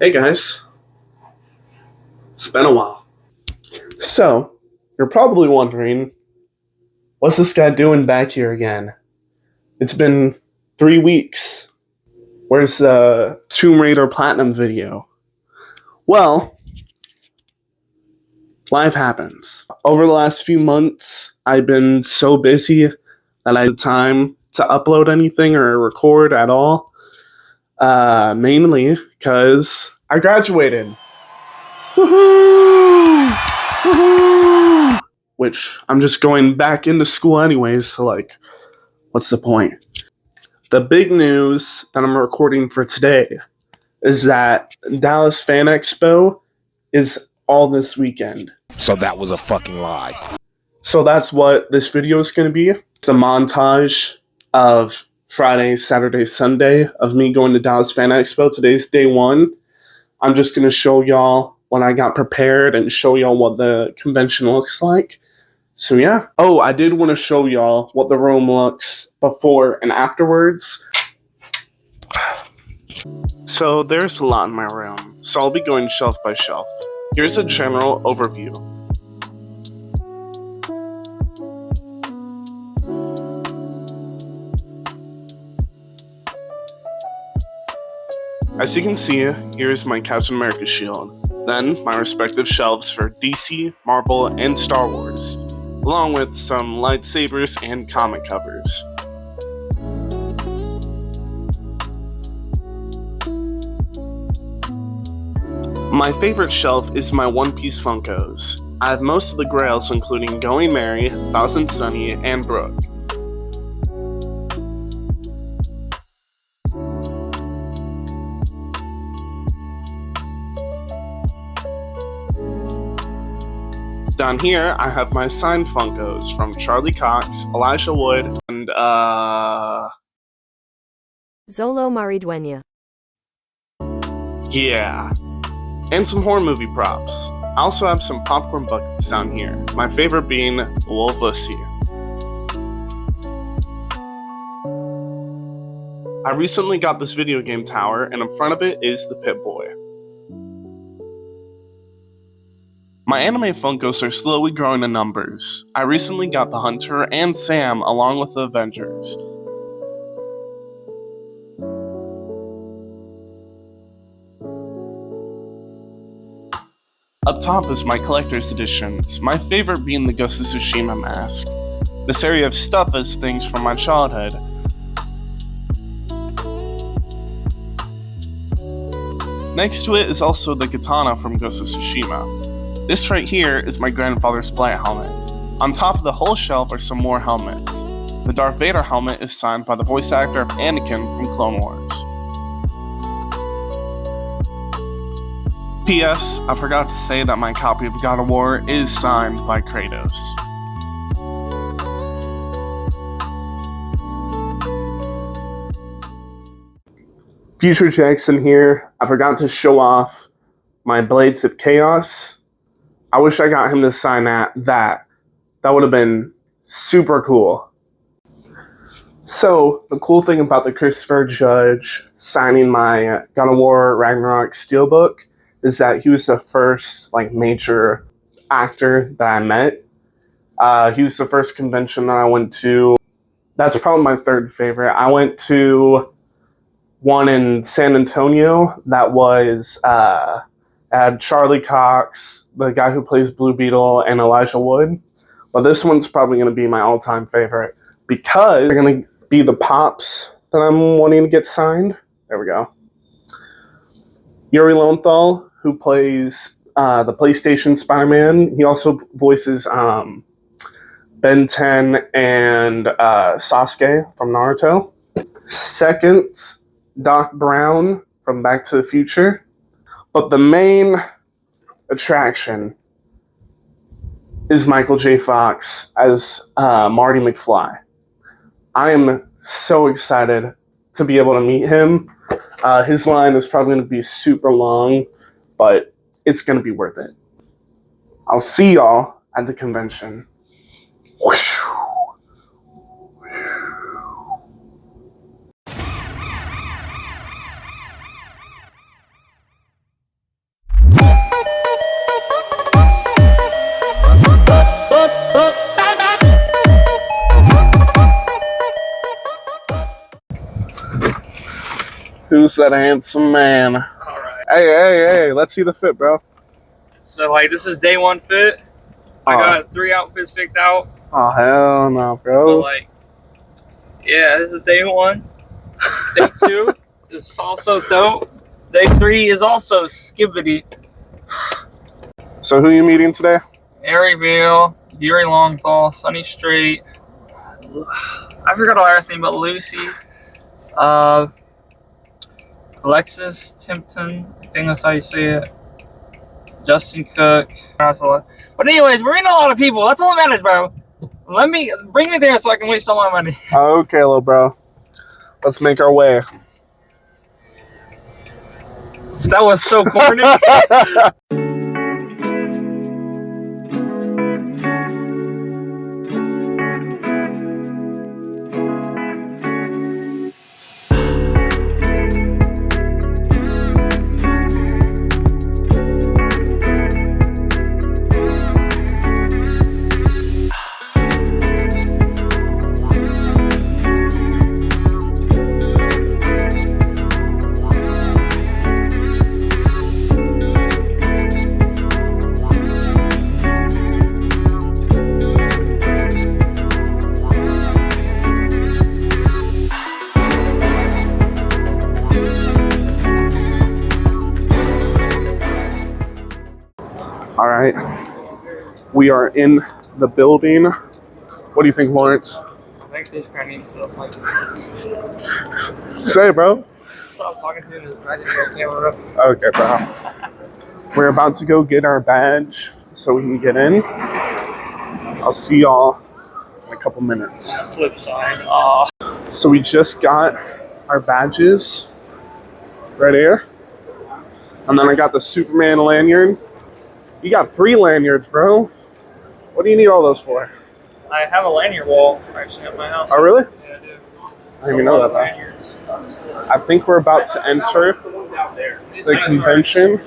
Hey guys, it's been a while. So, you're probably wondering, what's this guy doing back here again? It's been 3 weeks. Where's the Tomb Raider Platinum video? Well, life happens. Over the last few months, I've been so busy that I had time to upload anything or record at all. Mainly because I graduated. Woohoo! Woohoo! Which I'm just going back into school anyways, so what's the point? The big news that I'm recording for today is that Dallas Fan Expo is all this weekend. So that was a fucking lie. So that's what this video is going to be. It's a montage of Friday, Saturday, Sunday of me going to Dallas Fan Expo. Today's day one. I'm just going to show y'all when I got prepared and show y'all what the convention looks like. So yeah. Oh, I did want to show y'all what the room looks before and afterwards. So there's a lot in my room, so I'll be going shelf by shelf. Here's a general overview. As you can see, here's my Captain America shield. Then my respective shelves for DC, Marvel, and Star Wars, along with some lightsabers and comic covers. My favorite shelf is my One Piece Funkos. I have most of the grails including Going Merry, Thousand Sunny, and Brooke. Down here, I have my signed Funkos from Charlie Cox, Elijah Wood, and Zolo Maridueña. Yeah. And some horror movie props. I also have some popcorn buckets down here, my favorite being Wolfusy. I recently got this video game tower, and in front of it is the Pip-Boy. My anime Funkos are slowly growing in numbers. I recently got the Hunter and Sam along with the Avengers. Up top is my collector's editions, my favorite being the Ghost of Tsushima mask. This area of stuff is things from my childhood. Next to it is also the katana from Ghost of Tsushima. This right here is my grandfather's flight helmet. On top of the whole shelf are some more helmets. The Darth Vader helmet is signed by the voice actor of Anakin from Clone Wars. P.S. I forgot to say that my copy of God of War is signed by Kratos. Future Jackson here. I forgot to show off my Blades of Chaos. I wish I got him to sign that. That would have been super cool. So, the cool thing about the Christopher Judge signing my God of War Ragnarok Steelbook is that he was the first major actor that I met. He was the first convention that I went to. That's probably my third favorite. I went to one in San Antonio that was had Charlie Cox, the guy who plays Blue Beetle, and Elijah Wood. But this one's probably going to be my all-time favorite because they're going to be the Pops that I'm wanting to get signed. There we go. Yuri Lowenthal, who plays the PlayStation Spider-Man. He also voices Ben 10 and Sasuke from Naruto. Second, Doc Brown from Back to the Future. But the main attraction is Michael J. Fox as Marty McFly. I am so excited to be able to meet him. His line is probably going to be super long, but it's going to be worth it. I'll see y'all at the convention. Whoosh. Who's that handsome man? Alright. Hey, let's see the fit, bro. So, like, this is day one fit. I got 3 outfits picked out. Oh, hell no, But, bro. like, yeah, this is day 1. Day 2 is also dope. Day 3 is also skibbity. So who you meeting today? Airy Vale, Yuri Longthal, Sunny Straight. I forgot all everything but Lucy. Alexis Timpton, I think that's how you say it. Justin Cook. But anyways, we're meeting a lot of people. That's all that matters, bro. Bring me there so I can waste all my money. Okay, little bro. Let's make our way. That was so corny. All right. We are in the building. What do you think, Lawrence? I think this guy needs to like Say it, bro. stop talking to him in the imaginary camera. Okay, bro. We're about to go get our badge so we can get in. I'll see y'all in a couple minutes. Flip side. So we just got our badges right here. And then I got the Superman lanyard. You got 3 lanyards, bro. What do you need all those for? I have a lanyard wall actually at my house. Oh, really? Yeah, I do. I didn't even know that. Lanyards. I think we're about to enter the convention.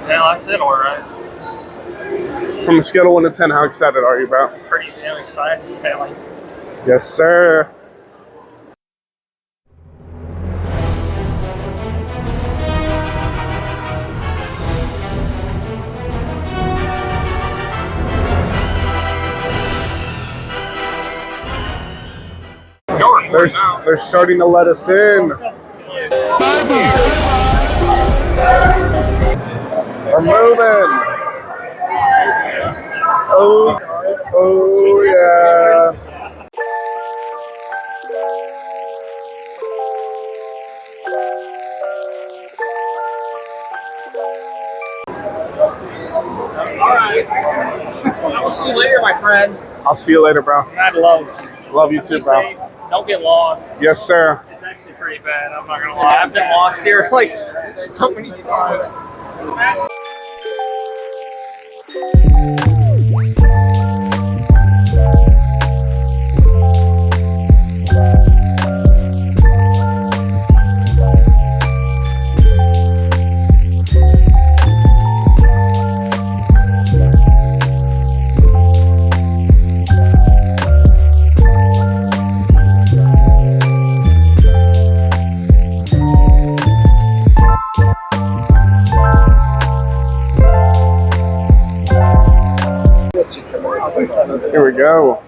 Yeah, that's it, alright. From a scale of 1 to 10, how excited are you, bro? Pretty damn excited, Stanley. Yes, sir. They're starting to let us in. We're moving. Oh yeah. Alright. I will see you later, my friend. I'll see you later, bro. Mad love. Love you too, bro. Safe. Don't get lost. Yes, sir. It's actually pretty bad, I'm not gonna lie. I've been lost here like so many times. Here we go.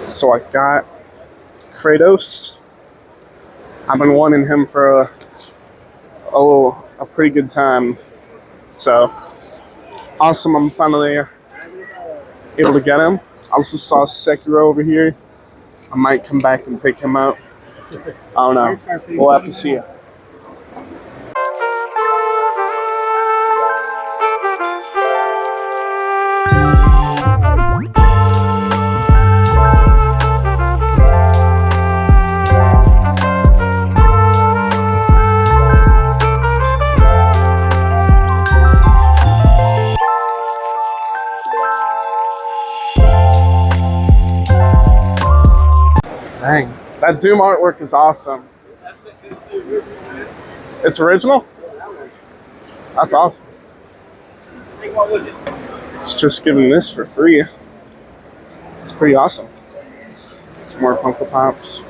So I got Kratos. I've been wanting him for a pretty good time. So awesome, I'm finally able to get him. I also saw Sekiro over here. I might come back and pick him up. I don't know. We'll have to see it. That Doom artwork is awesome. It's original? That's awesome. It's just giving this for free. It's pretty awesome. Some more Funko Pops.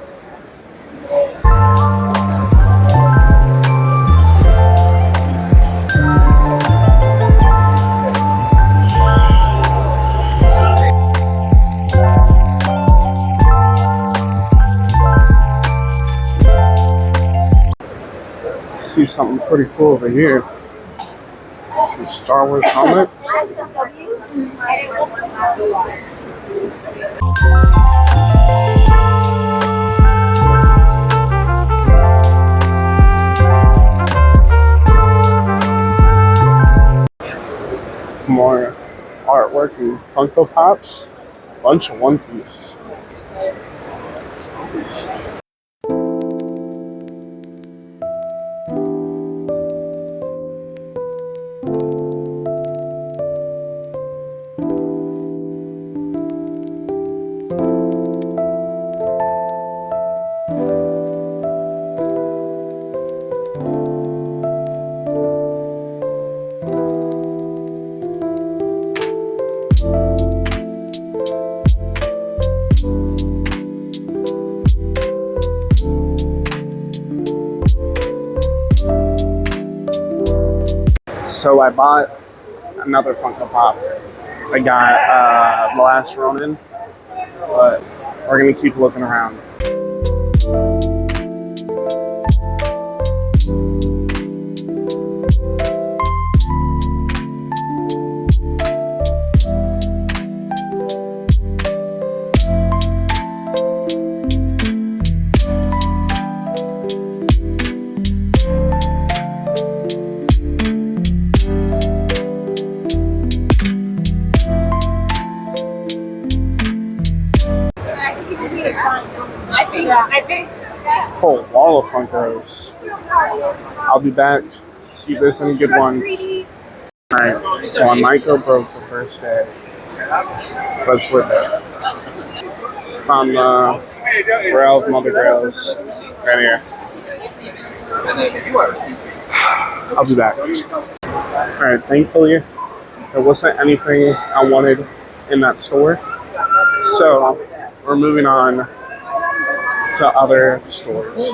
See something pretty cool over here. Some Star Wars helmets. Some more artwork and Funko Pops. Bunch of One Piece. So I bought another Funko Pop. I got The Last Ronin, but we're gonna keep looking around. I think. Whole wall of Funkos. I'll be back. See if there's any good ones. Alright, so I might go broke the first day. But it's worth it. Found the Grail of Mother Grails right here. I'll be back. Alright, thankfully there wasn't anything I wanted in that store. So we're moving on to other stores.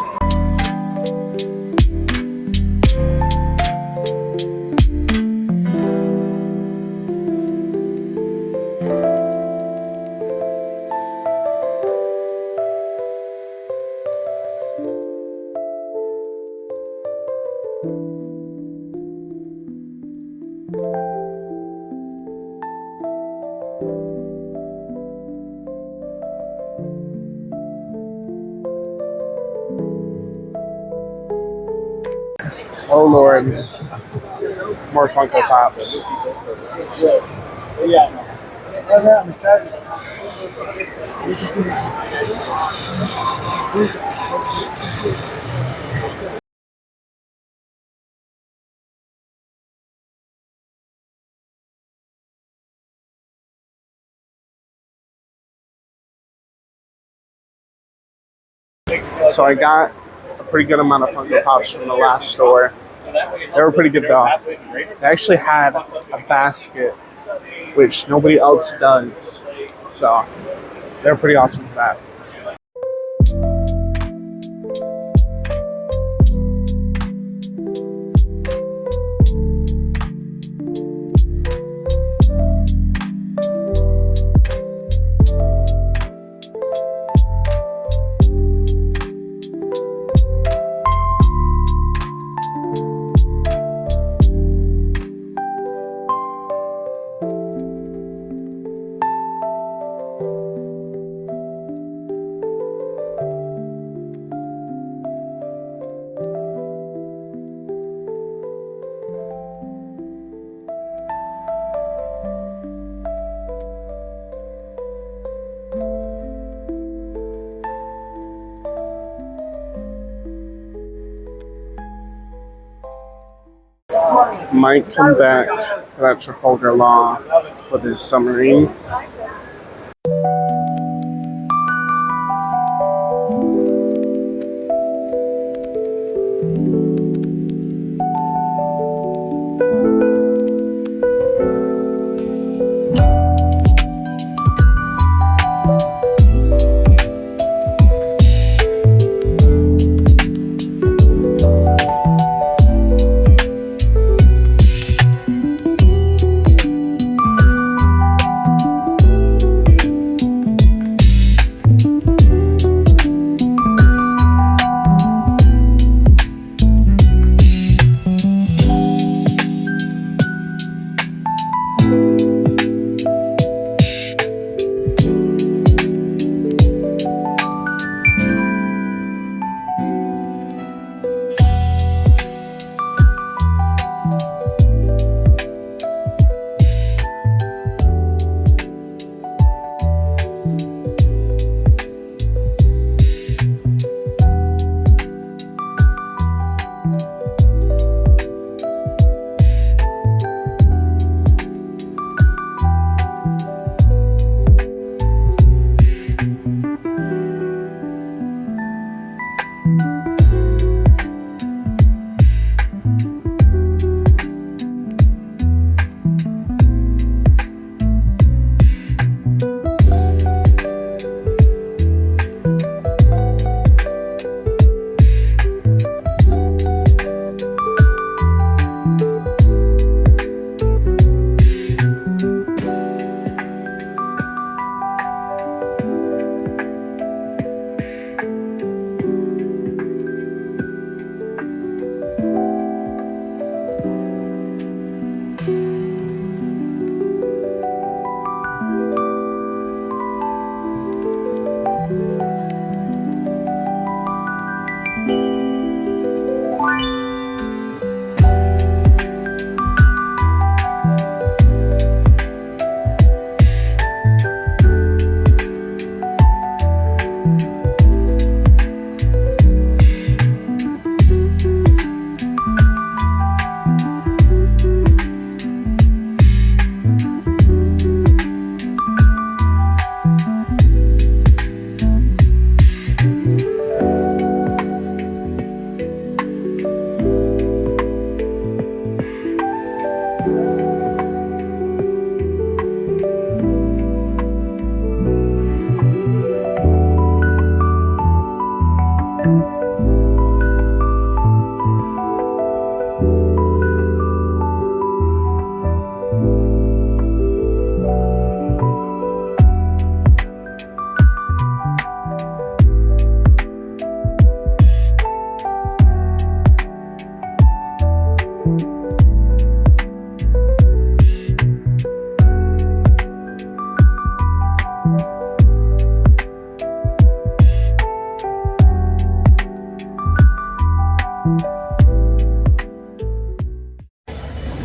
Oh Lord, more Funko Pops. So I got a pretty good amount of Funko Pops from the last store. They were pretty good though. They actually had a basket, which nobody else does. So they're pretty awesome for that. Might come back to that Trafalgar Law with his submarine.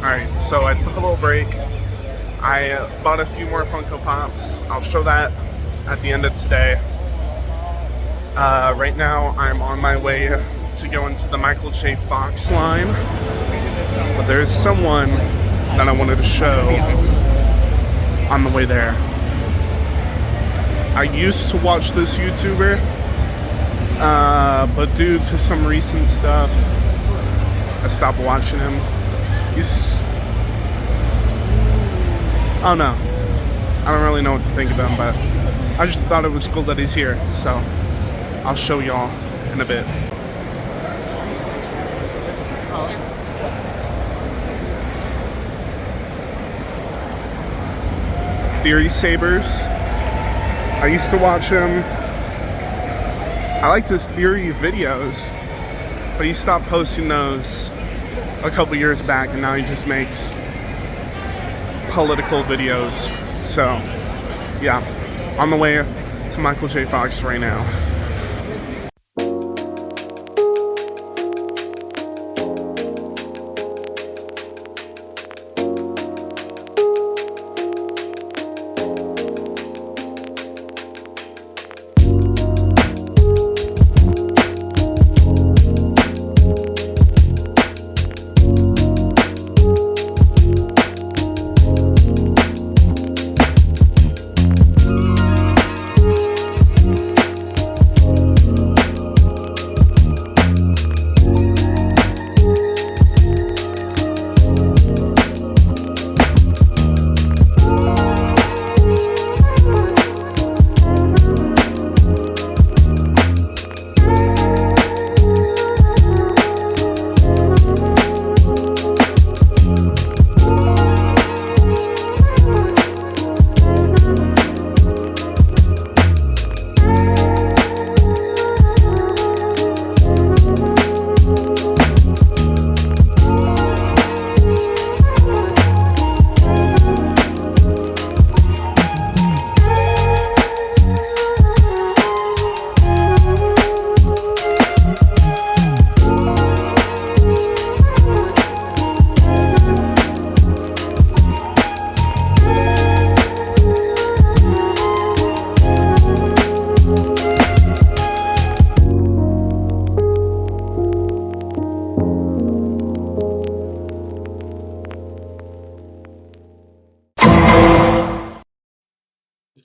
Alright, so I took a little break. I bought a few more Funko Pops. I'll show that at the end of today. Right now, I'm on my way to go into the Michael J. Fox line. But there's someone that I wanted to show on the way there. I used to watch this YouTuber, but due to some recent stuff, I stopped watching him. I don't know. I don't really know what to think about him, but I just thought it was cool that he's here. So I'll show y'all in a bit. Theory Sabers. I used to watch him. I liked his theory videos, but he stopped posting those a couple years back, and now he just makes political videos. So yeah, on the way to Michael J. Fox right now.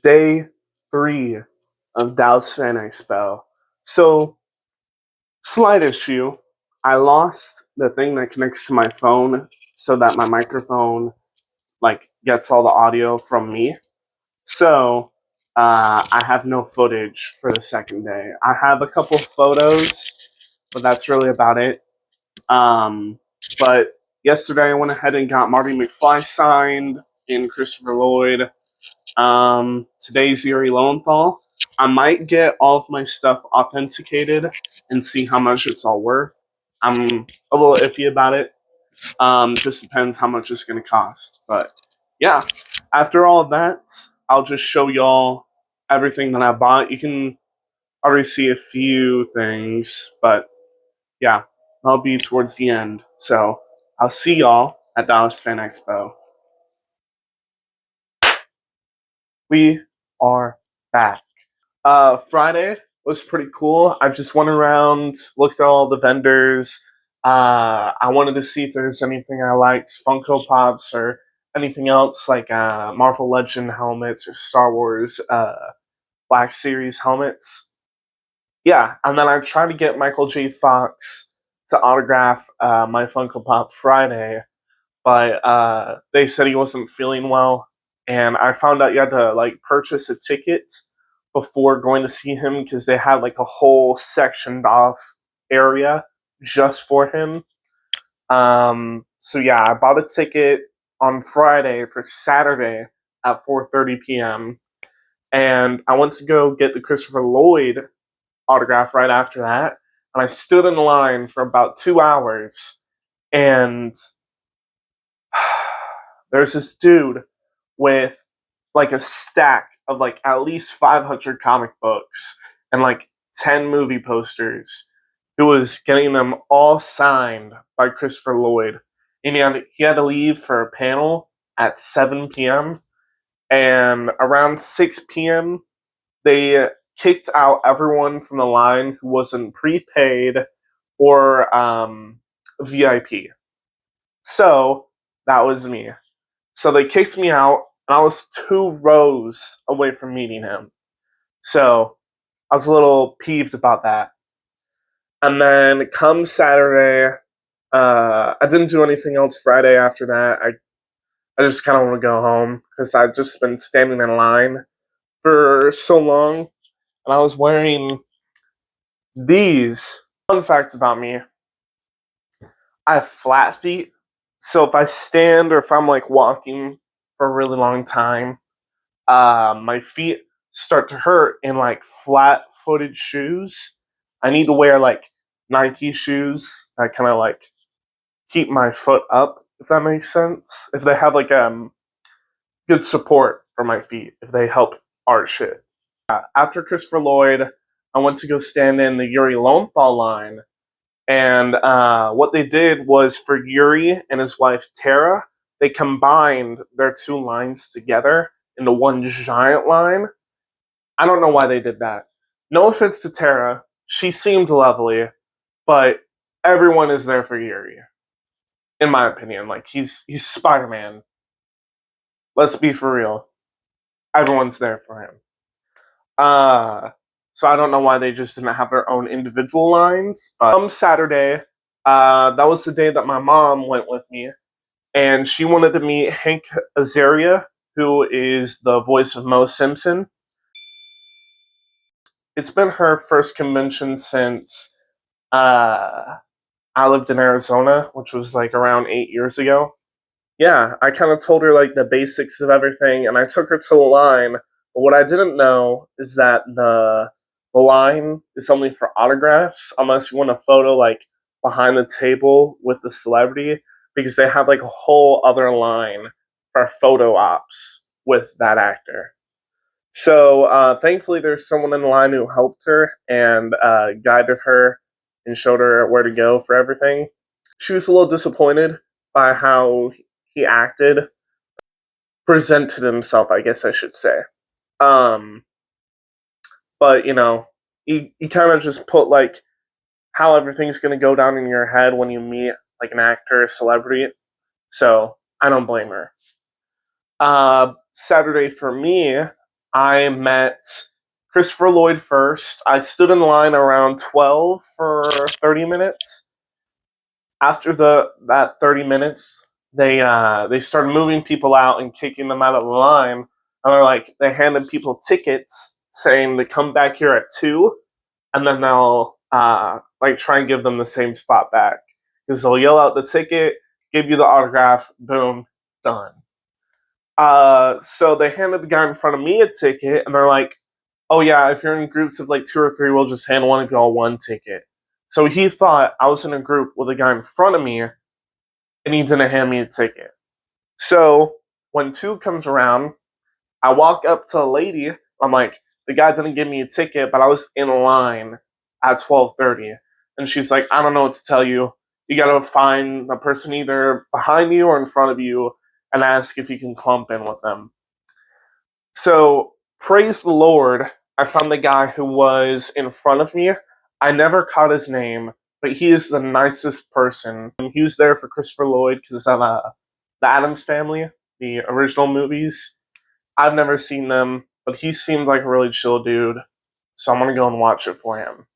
Day 3 of Dallas Fan Expo. So, slight issue. I lost the thing that connects to my phone so that my microphone gets all the audio from me. So, I have no footage for the second day. I have a couple photos, but that's really about it. But yesterday I went ahead and got Marty McFly signed and Christopher Lloyd. Today's Yuri Lowenthal. I might get all of my stuff authenticated and see how much it's all worth. I'm a little iffy about it. Just depends how much it's going to cost. But yeah, after all of that, I'll just show y'all everything that I bought. You can already see a few things, but yeah, I'll be towards the end. So I'll see y'all at Dallas Fan Expo. We are back. Friday was pretty cool. I just went around, looked at all the vendors. I wanted to see if there's anything I liked, Funko Pops or anything else like Marvel Legend helmets or Star Wars Black Series helmets. Yeah, and then I tried to get Michael J. Fox to autograph my Funko Pop Friday, but they said he wasn't feeling well, and I found out you had to purchase a ticket before going to see him because they had a whole sectioned off area just for him. So yeah, I bought a ticket on Friday for Saturday at 4:30 p.m. and I went to go get the Christopher Lloyd autograph right after that, and I stood in line for about 2 hours, and there's this dude with a stack of at least 500 comic books and 10 movie posters who was getting them all signed by Christopher Lloyd. And he had to leave for a panel at 7 p.m. And around 6 p.m., they kicked out everyone from the line who wasn't prepaid or VIP. So that was me. So they kicked me out, and I was 2 rows away from meeting him. So I was a little peeved about that. And then come Saturday, I didn't do anything else Friday after that. I just kind of want to go home because I've just been standing in line for so long. And I was wearing these. Fun fact about me, I have flat feet. So if I stand or if I'm walking for a really long time, my feet start to hurt in flat-footed shoes. I need to wear Nike shoes that kind of keep my foot up, if that makes sense. If they have good support for my feet, if they help arch it. After Christopher Lloyd, I went to go stand in the Yuri Lowenthal line, and what they did was for Yuri and his wife Tara, they combined their 2 lines together into one giant line. I don't know why they did that. No offense to Tara, she seemed lovely, but everyone is there for Yuri, in my opinion. He's Spider-Man. Let's be for real. Everyone's there for him. So I don't know why they just didn't have their own individual lines. But on Saturday, that was the day that my mom went with me, and she wanted to meet Hank Azaria, who is the voice of Mo Simpson. It's been her first convention since I lived in Arizona, which was around 8 years ago. Yeah, I kind of told her the basics of everything, and I took her to the line. But what I didn't know is that the line is only for autographs, unless you want a photo behind the table with the celebrity, because they have a whole other line for photo ops with that actor. So thankfully, there's someone in the line who helped her and guided her and showed her where to go for everything. She was a little disappointed by how he acted, presented himself, I guess I should say. Um, but you kind of just put how everything's gonna go down in your head when you meet an actor, a celebrity. So I don't blame her. Saturday for me, I met Christopher Lloyd first. I stood in line around 12 for 30 minutes. After that 30 minutes, they started moving people out and kicking them out of the line. And they handed people tickets saying to come back here at 2, and then they'll try and give them the same spot back. Because they'll yell out the ticket, give you the autograph, boom, done. So they handed the guy in front of me a ticket, and they're like, "Oh yeah, if you're in groups of like 2 or 3, we'll just hand one of y'all one ticket." So he thought I was in a group with a guy in front of me, and he didn't hand me a ticket. So when 2 comes around, I walk up to a lady. I'm like, "The guy didn't give me a ticket, but I was in line at 12:30." And she's like, "I don't know what to tell you. You gotta find the person either behind you or in front of you and ask if you can clump in with them." So, praise the Lord, I found the guy who was in front of me. I never caught his name, but he is the nicest person. He was there for Christopher Lloyd because of the Addams Family, the original movies. I've never seen them, but he seemed like a really chill dude, so I'm gonna go and watch it for him.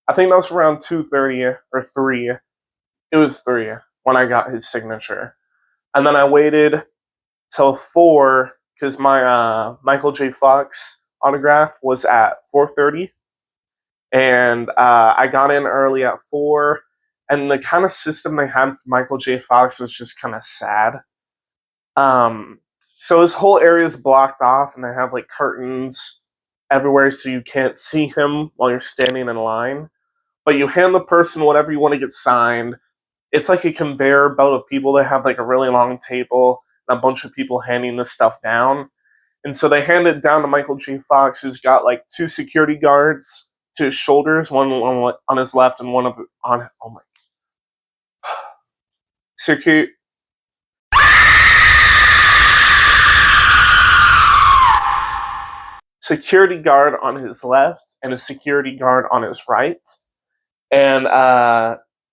I think that was around 2:30 or 3. It was 3 when I got his signature. And then I waited till 4 because my Michael J. Fox autograph was at 4:30, and I got in early at 4. And the kind of system they had for Michael J. Fox was just kind of sad. So his whole area is blocked off, and they have like curtains everywhere, so you can't see him while you're standing in line. But you hand the person whatever you want to get signed. It's like a conveyor belt of people that have like a really long table and a bunch of people handing this stuff down. And so they hand it down to Michael J. Fox, who's got like 2 security guards to his shoulders, one on his left and one on. Oh my. Security guard on his left and a security guard on his right. And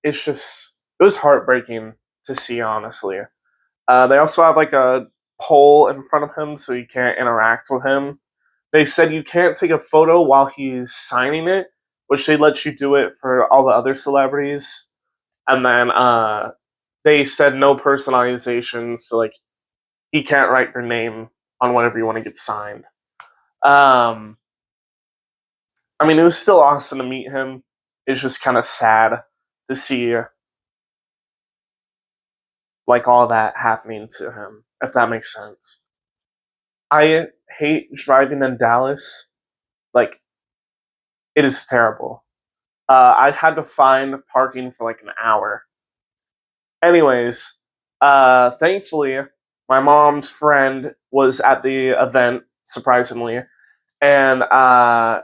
it was heartbreaking to see, honestly. They also have like a pole in front of him so you can't interact with him. They said you can't take a photo while he's signing it, which they let you do it for all the other celebrities. And then they said no personalization, so like he can't write your name on whatever you want to get signed. I mean, it was still awesome to meet him. It's just kind of sad to see like all that happening to him, if that makes sense. I hate driving in Dallas. Like, it is terrible. I had to find parking for like an hour. Anyways, thankfully, my mom's friend was at the event, surprisingly, and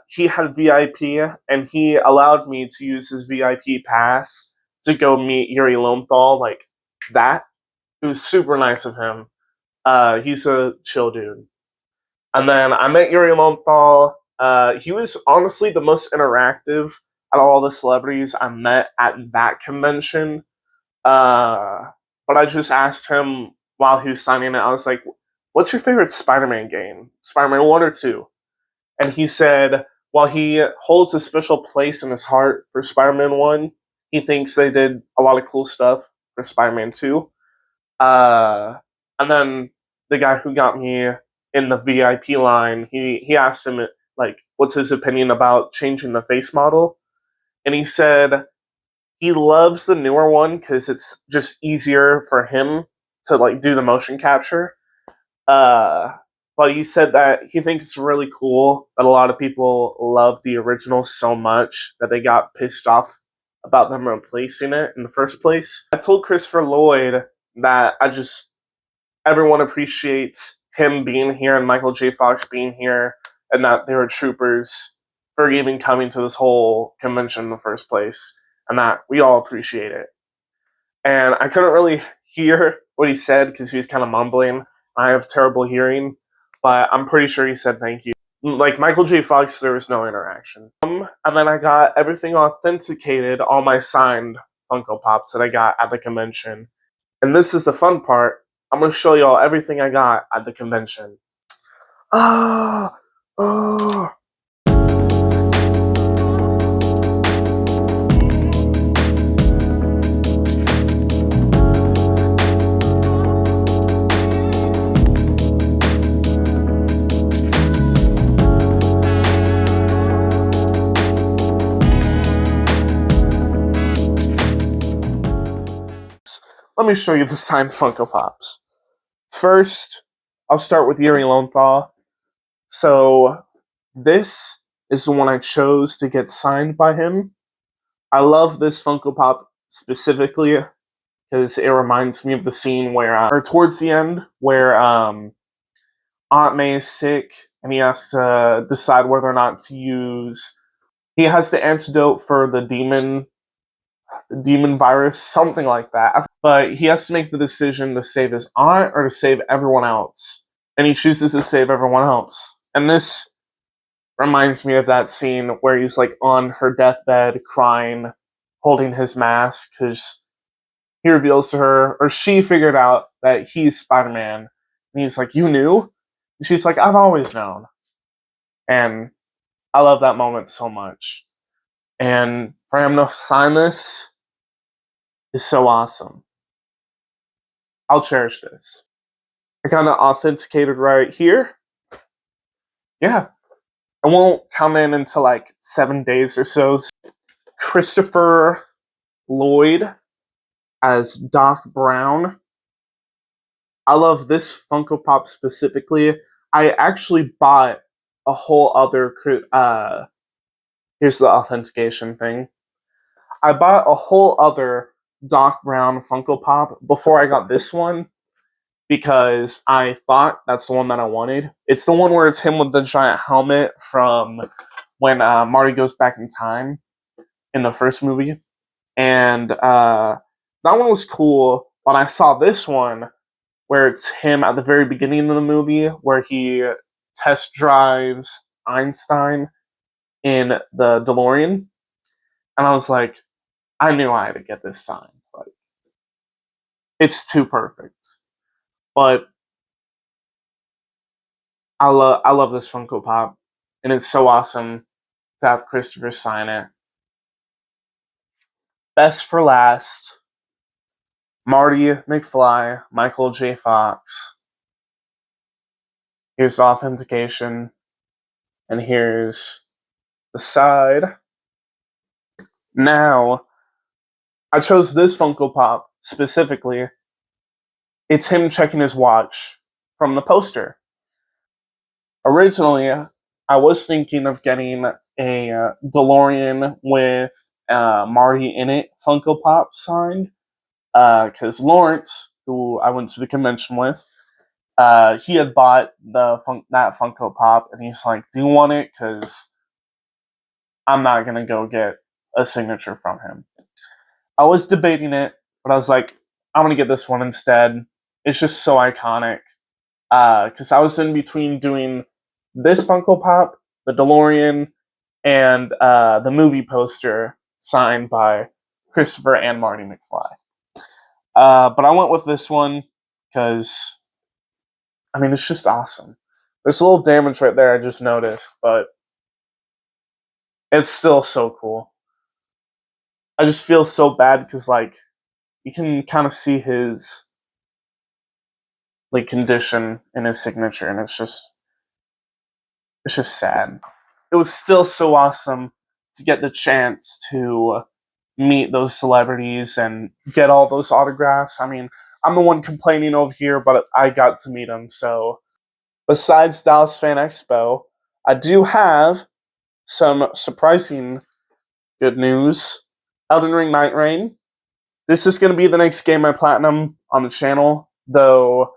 he had VIP, and he allowed me to use his VIP pass to go meet Yuri Lowenthal, like that. It was super nice of him. He's a chill dude. And then I met Yuri Lowenthal. He was honestly the most interactive out of all the celebrities I met at that convention. But I just asked him while he was signing it, I was like, "What's your favorite Spider-Man game? Spider-Man 1 or 2?" And he said, while he holds a special place in his heart for Spider-Man 1, he thinks they did a lot of cool stuff for Spider-Man 2. And then the guy who got me in the VIP line, he asked him like, what's his opinion about changing the face model, and he said he loves the newer one because it's just easier for him to like do the motion capture. But he said that he thinks it's really cool that a lot of people love the original so much that they got pissed off about them replacing it in the first place. I told Christopher Lloyd that everyone appreciates him being here and Michael J. Fox being here, and that they were troopers for even coming to this whole convention in the first place, and that we all appreciate it. And I couldn't really hear what he said because he was kind of mumbling. I have terrible hearing, but I'm pretty sure he said thank you. Like Michael J. Fox, there was no interaction. And then I got everything authenticated, all my signed Funko Pops that I got at the convention. And this is the fun part. I'm going to show y'all everything I got at the convention. Ah, Oh. Let me show you the signed Funko Pops. First, I'll start with Yuri Lowenthal. So, this is the one I chose to get signed by him. I love this Funko Pop specifically because it reminds me of the scene where, or towards the end, where Aunt May is sick and he has to decide whether or not to use. He has the antidote for the demon virus, something like that. But he has to make the decision to save his aunt or to save everyone else. And he chooses to save everyone else. And this reminds me of that scene where he's like on her deathbed crying, holding his mask, because he reveals to her, or she figured out that he's Spider-Man. And he's like, "You knew?" And she's like, "I've always known." And I love that moment so much. And for him to sign this is so awesome. I'll cherish this. I got it authenticated right here. Yeah. It won't come in until like 7 days or so. Christopher Lloyd as Doc Brown. I love this Funko Pop specifically. I actually bought a whole other. Here's the authentication thing. I bought a whole other Doc Brown Funko Pop before I got this one because I thought that's the one that I wanted. It's the one where it's him with the giant helmet from when Marty goes back in time in the first movie. And that one was cool, but I saw this one where it's him at the very beginning of the movie where he test drives Einstein in the DeLorean. And I was like, I knew I had to get this signed. Like, it's too perfect. But I love this Funko Pop, and it's so awesome to have Christopher sign it. Best for last, Marty McFly, Michael J. Fox. Here's the authentication, and here's the side. Now, I chose this Funko Pop specifically. It's him checking his watch from the poster. Originally, I was thinking of getting a DeLorean with Marty in it Funko Pop signed, because Lawrence, who I went to the convention with, he had bought that Funko Pop, and he's like, "Do you want it?" Because I'm not gonna go get a signature from him. I was debating it, but I was like, I'm gonna get this one instead. It's just so iconic. Because I was in between doing this Funko Pop, the DeLorean, and the movie poster signed by Christopher and Marty McFly. But I went with this one because, I mean, it's just awesome. There's a little damage right there I just noticed, but it's still so cool. I just feel so bad because, like, you can kind of see his, like, condition in his signature, and it's just sad. It was still so awesome to get the chance to meet those celebrities and get all those autographs. I mean, I'm the one complaining over here, but I got to meet them. So, besides Dallas Fan Expo, I do have some surprising good news. Elden Ring Night Rain. This is going to be the next game I platinum on the channel, though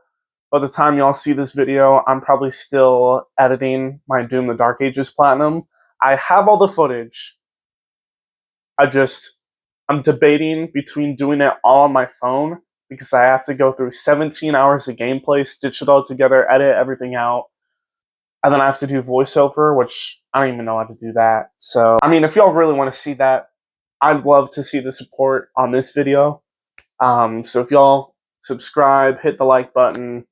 by the time y'all see this video, I'm probably still editing my Doom the Dark Ages platinum. I have all the footage. I'm debating between doing it all on my phone because I have to go through 17 hours of gameplay, stitch it all together, edit everything out, and then I have to do voiceover, which I don't even know how to do that. So, I mean, if y'all really want to see that, I'd love to see the support on this video. So if y'all subscribe, hit the like button,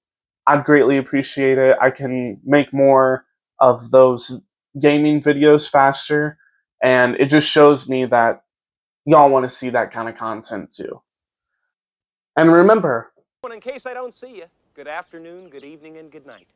I'd greatly appreciate it. I can make more of those gaming videos faster, and it just shows me that y'all want to see that kind of content too. And remember, In case I don't see you, good afternoon, good evening, and good night.